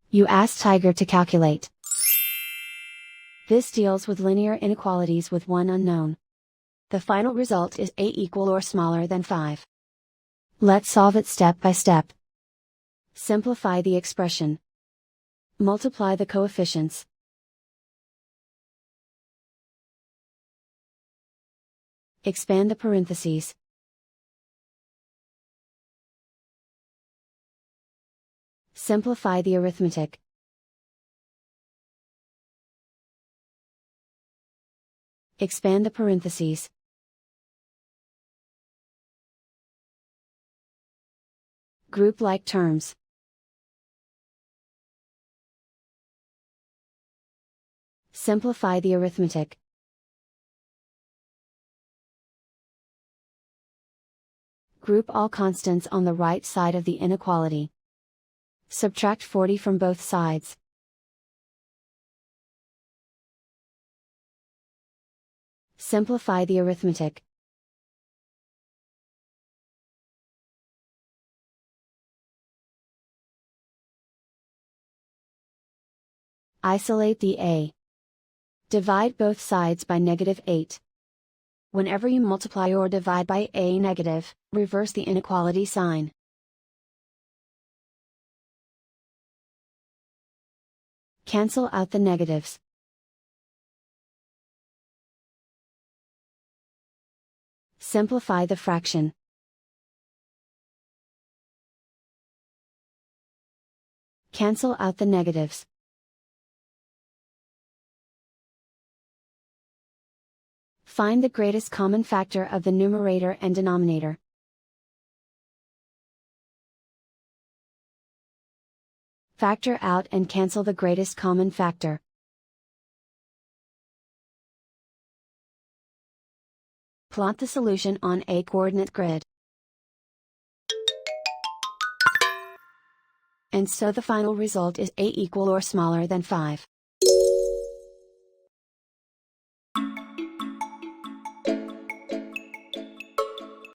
You ask Tiger to calculate. This deals with linear inequalities with one unknown. The final result is a equal or smaller than 5. Let's solve it step by step. Simplify the expression. Multiply the coefficients. Expand the parentheses. Simplify the arithmetic. Expand the parentheses. Group like terms. Simplify the arithmetic. Group all constants on the right side of the inequality. Subtract 40 from both sides. Simplify the arithmetic. Isolate the a. Divide both sides by -8. Whenever you multiply or divide by a negative, reverse the inequality sign. Cancel out the negatives. Simplify the fraction. Cancel out the negatives. Find the greatest common factor of the numerator and denominator. Factor out and cancel the greatest common factor. Plot the solution on a coordinate grid. And so the final result is a equal or smaller than 5.